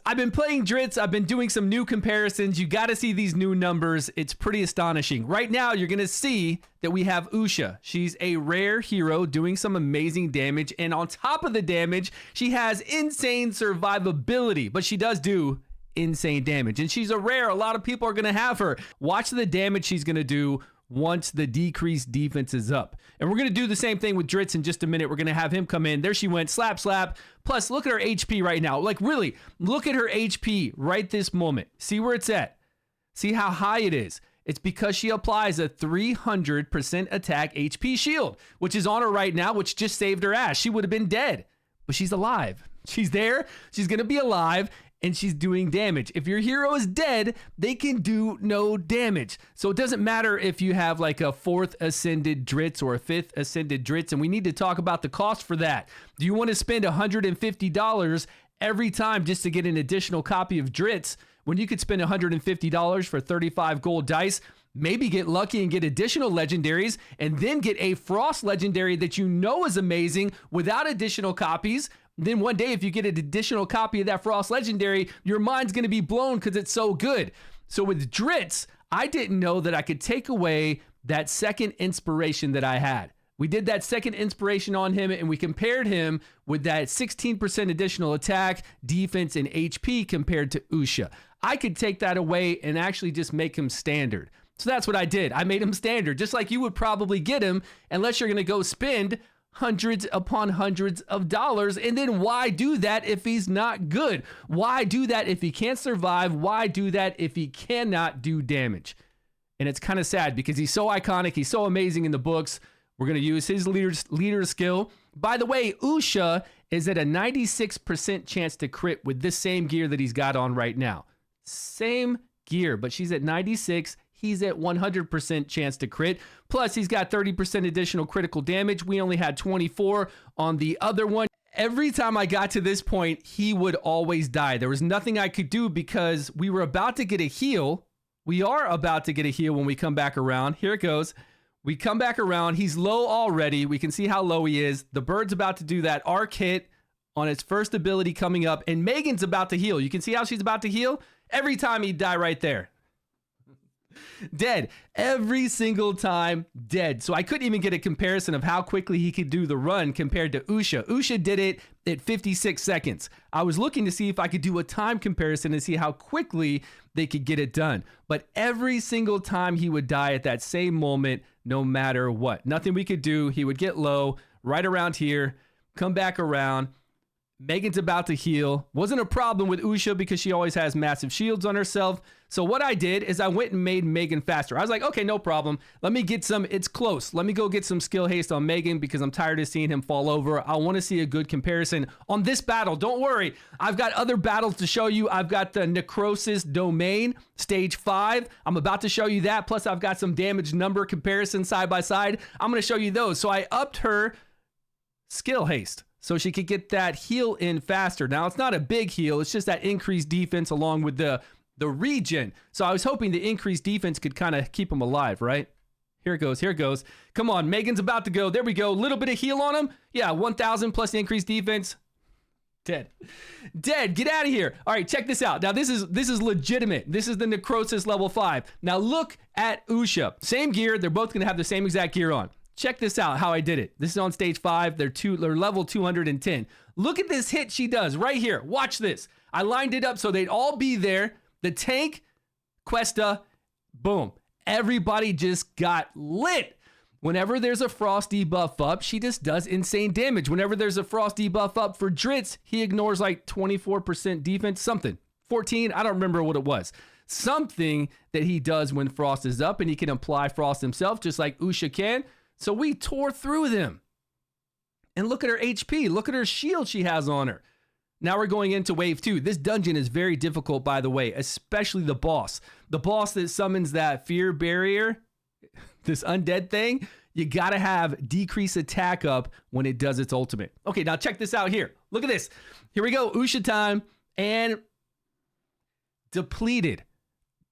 I've been playing Drizzt. I've been doing some new comparisons. You got to see these new numbers. It's pretty astonishing. Right now, you're going to see that we have Usha. She's a rare hero doing some amazing damage. And on top of the damage, she has insane survivability. But she does do insane damage. And she's a rare. A lot of people are going to have her. Watch the damage she's going to do once the decreased defense is up. And we're going to do the same thing with Drizzt in just a minute. We're going to have him come in. There she went. Slap, slap. Plus, look at her HP right now. Like, really, look at her HP right this moment. See where it's at. See how high it is. It's because she applies a 300% attack HP shield, which is on her right now, which just saved her ass. She would have been dead, but she's alive. She's there. She's going to be alive. And she's doing damage. If your hero is dead, they can do no damage. So it doesn't matter if you have like a 4th ascended Drizzt or a 5th ascended Drizzt, and we need to talk about the cost for that. Do you want to spend $150 every time just to get an additional copy of Drizzt when you could spend $150 for 35 gold dice, maybe get lucky and get additional legendaries, and then get a Frost legendary that you know is amazing without additional copies? Then one day, if you get an additional copy of that Frost Legendary, your mind's going to be blown because it's so good. So with Drizzt, I didn't know that I could take away that second inspiration that I had. We did that second inspiration on him, and we compared him with that 16% additional attack, defense, and HP compared to Usha. I could take that away and actually just make him standard. So that's what I did. I made him standard, just like you would probably get him, unless you're going to go spend hundreds upon hundreds of dollars. And then why do that if he's not good? Why do that if he can't survive? Why do that if he cannot do damage? And it's kind of sad because he's so iconic. He's so amazing in the books. We're going to use his leader skill. By the way, Usha is at a 96% chance to crit with this same gear that he's got on right now. Same gear, but she's at 96. He's at 100% chance to crit. Plus, he's got 30% additional critical damage. We only had 24 on the other one. Every time I got to this point, he would always die. There was nothing I could do because we were about to get a heal. We are about to get a heal when we come back around. Here it goes. We come back around. He's low already. We can see how low he is. The bird's about to do that arc hit on its first ability coming up. And Megan's about to heal. You can see how she's about to heal. Every time he'd die right there. Dead. Every single time, dead. So I couldn't even get a comparison of how quickly he could do the run compared to Usha. Usha did it at 56 seconds. I was looking to see if I could do a time comparison and see how quickly they could get it done. But every single time he would die at that same moment, no matter what. Nothing we could do. He would get low right around here, come back around. Megan's about to heal. Wasn't a problem with Usha because she always has massive shields on herself. So what I did is I went and made Megan faster. I was like, okay, no problem. Let me get some, it's close. Let me go get some skill haste on Megan because I'm tired of seeing him fall over. I want to see a good comparison on this battle. Don't worry. I've got other battles to show you. I've got the Necrosis Domain, stage 5. I'm about to show you that. Plus I've got some damage number comparison side by side. I'm going to show you those. So I upped her skill haste so she could get that heal in faster. Now, it's not a big heal. It's just that increased defense along with the regen. So I was hoping the increased defense could kind of keep him alive, right? Here it goes. Here it goes. Come on. Megan's about to go. There we go. Little bit of heal on him. Yeah, 1,000 plus the increased defense. Dead. Dead. Get out of here. All right, check this out. Now, this is legitimate. This is the Necrosis level 5. Now, look at Usha. Same gear. They're both going to have the same exact gear on. Check this out, how I did it. This is on stage 5. They're level 210. Look at this hit she does right here. Watch this. I lined it up so they'd all be there. The tank, Questa, boom. Everybody just got lit. Whenever there's a Frost debuff up, she just does insane damage. Whenever there's a Frost debuff up for Drizzt, he ignores like 24% defense, something. 14, I don't remember what it was. Something that he does when Frost is up, and he can apply Frost himself just like Usha can. So we tore through them. And look at her HP. Look at her shield she has on her. Now we're going into wave 2. This dungeon is very difficult, by the way, especially the boss. The boss that summons that fear barrier, this undead thing, you got to have decrease attack up when it does its ultimate. Okay, now check this out here. Look at this. Here we go. Usha time. And depleted.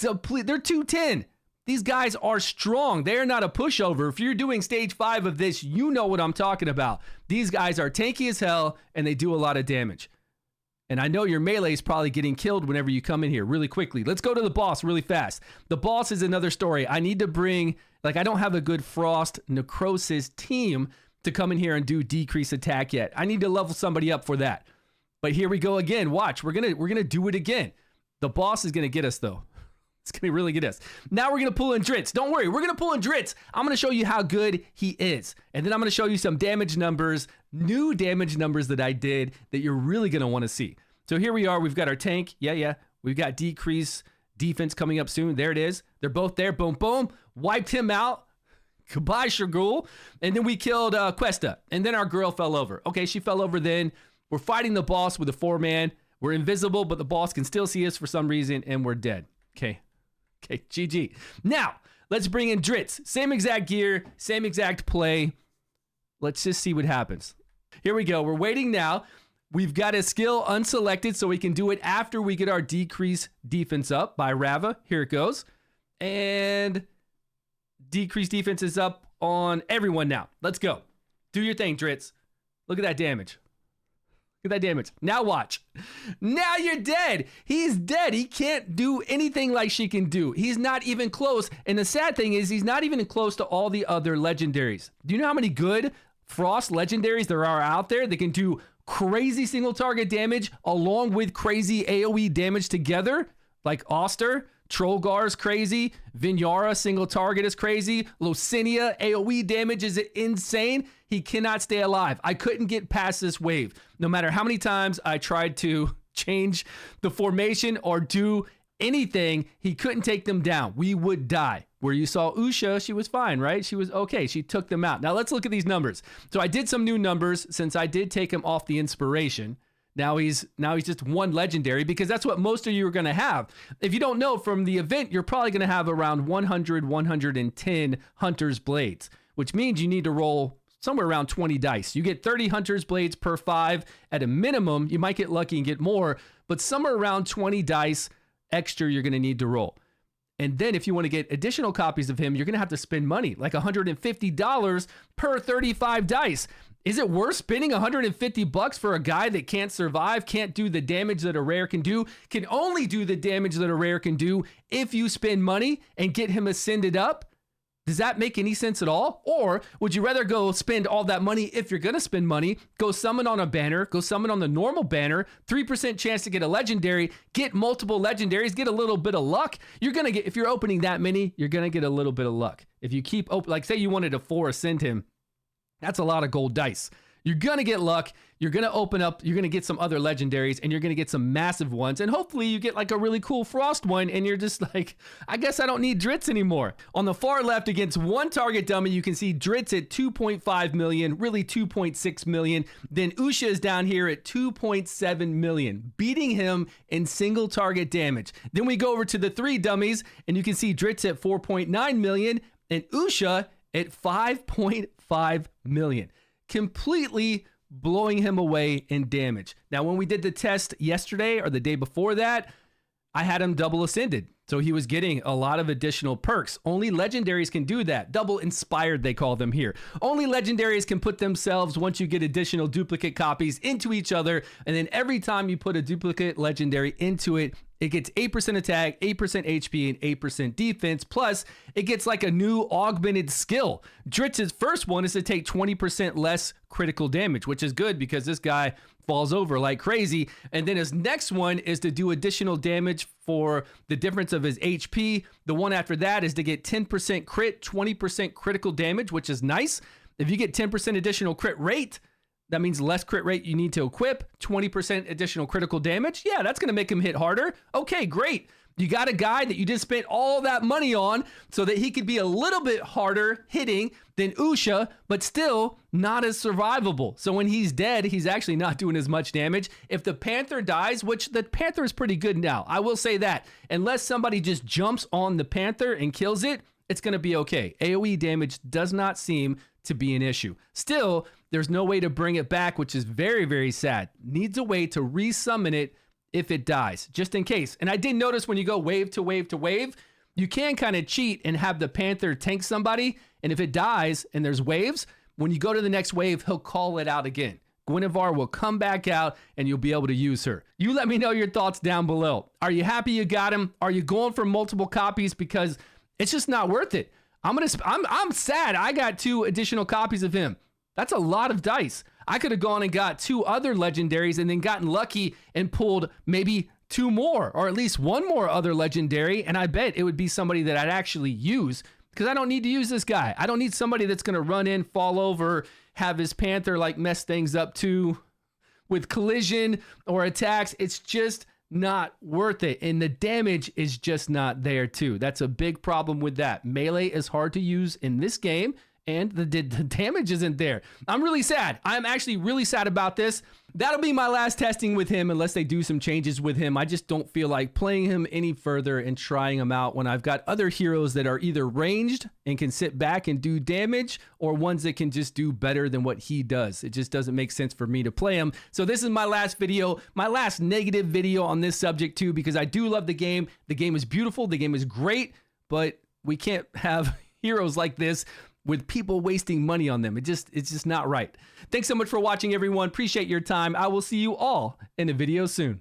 They're 210. These guys are strong. They're not a pushover. If you're doing stage 5 of this, you know what I'm talking about. These guys are tanky as hell, and they do a lot of damage. And I know your melee is probably getting killed whenever you come in here really quickly. Let's go to the boss really fast. The boss is another story. I need to bring, like, I don't have a good Frost Necrosis team to come in here and do decrease attack yet. I need to level somebody up for that. But here we go again. Watch, we're gonna do it again. The boss is gonna get us though. It's gonna really get us. Now we're gonna pull in Drizzt. Don't worry, we're gonna pull in Drizzt. I'm gonna show you how good he is. And then I'm gonna show you some damage numbers, new damage numbers that I did that you're really gonna wanna see. So here we are, we've got our tank. Yeah. We've got decrease defense coming up soon. There it is. They're both there, boom, boom. Wiped him out. Goodbye, Shurgul. And then we killed Questa. And then our girl fell over. Okay, she fell over then. We're fighting the boss with a 4-man. We're invisible, but the boss can still see us for some reason, and we're dead. Okay, GG. Now, let's bring in Drizzt. Same exact gear, same exact play. Let's just see what happens. Here we go. We're waiting now. We've got a skill unselected, so we can do it after we get our decrease defense up by Rava. Here it goes. And decrease defense is up on everyone now. Let's go. Do your thing, Drizzt. Look at that damage. Look at that damage. Now watch. Now you're dead. He's dead. He can't do anything like she can do. He's not even close. And the sad thing is he's not even close to all the other legendaries. Do you know how many good Frost legendaries there are out there that can do crazy single target damage along with crazy AoE damage together? Like Oster, Trollgar's crazy, Vinyara single target is crazy, Locinia AoE damage is insane. He cannot stay alive. I couldn't get past this wave. No matter how many times I tried to change the formation or do anything, he couldn't take them down. We would die. Where you saw Usha, she was fine, right? She was okay. She took them out. Now let's look at these numbers. So I did some new numbers since I did take him off the inspiration. Now he's just one legendary because that's what most of you are going to have. If you don't know, from the event, you're probably going to have around 100, 110 Hunter's Blades, which means you need to roll somewhere around 20 dice. You get 30 Hunter's Blades per 5 at a minimum. You might get lucky and get more, but somewhere around 20 dice extra you're going to need to roll. And then if you want to get additional copies of him, you're going to have to spend money, like $150 per 35 dice. Is it worth spending $150 for a guy that can't survive, can't do the damage that a rare can do, can only do the damage that a rare can do if you spend money and get him ascended up? Does that make any sense at all? Or would you rather go spend all that money, if you're going to spend money, go summon on a banner, go summon on the normal banner, 3% chance to get a legendary, get multiple legendaries, get a little bit of luck? You're going to get, if you're opening that many, you're going to get a little bit of luck. If you keep open, like say you wanted to 4 ascend him, that's a lot of gold dice. You're going to get luck. You're going to open up. You're going to get some other legendaries and you're going to get some massive ones. And hopefully you get like a really cool Frost one and you're just like, I guess I don't need Drizzt anymore. On the far left against one target dummy, you can see Drizzt at 2.5 million, really 2.6 million. Then Usha is down here at 2.7 million, beating him in single target damage. Then we go over to the 3 dummies and you can see Drizzt at 4.9 million and Usha at 5.5 million. Completely blowing him away in damage. Now, when we did the test yesterday or the day before that, I had him double ascended. So he was getting a lot of additional perks. Only legendaries can do that. Double inspired, they call them here. Only legendaries can put themselves, once you get additional duplicate copies, into each other. And then every time you put a duplicate legendary into it, it gets 8% attack, 8% HP, and 8% defense. Plus, it gets like a new augmented skill. Drizzt's first one is to take 20% less critical damage, which is good because this guy falls over like crazy. And then his next one is to do additional damage for the difference of his HP. The one after that is to get 10% crit, 20% critical damage, which is nice. If you get 10% additional crit rate, that means less crit rate you need to equip, 20% additional critical damage. Yeah, that's going to make him hit harder. Okay, great. You got a guy that you just spent all that money on so that he could be a little bit harder hitting than Usha, but still not as survivable. So when he's dead, he's actually not doing as much damage. If the Panther dies, which the Panther is pretty good now, I will say that. Unless somebody just jumps on the Panther and kills it, it's going to be okay. AoE damage does not seem to be an issue. Still, there's no way to bring it back, which is very, very sad. Needs a way to resummon it if it dies, just in case. And I did notice when you go wave to wave to wave, you can kind of cheat and have the Panther tank somebody. And if it dies and there's waves, when you go to the next wave, he'll call it out again. Guinevere will come back out and you'll be able to use her. You let me know your thoughts down below. Are you happy you got him? Are you going for multiple copies? Because it's just not worth it. I'm sad I got 2 additional copies of him. That's a lot of dice. I could have gone and got 2 other legendaries and then gotten lucky and pulled maybe 2 more, or at least 1 more other legendary, and I bet it would be somebody that I'd actually use, because I don't need to use this guy. I don't need somebody that's going to run in, fall over, have his panther like mess things up too with collision or attacks. It's just not worth it, and the damage is just not there too. That's a big problem with that. Melee is hard to use in this game, and the damage isn't there. I'm really sad. I'm actually really sad about this. That'll be my last testing with him unless they do some changes with him. I just don't feel like playing him any further and trying him out when I've got other heroes that are either ranged and can sit back and do damage, or ones that can just do better than what he does. It just doesn't make sense for me to play him. So this is my last video, my last negative video on this subject too, because I do love the game. The game is beautiful. The game is great, but we can't have heroes like this with people wasting money on them. It's just not right. Thanks so much for watching, everyone. Appreciate your time. I will see you all in a video soon.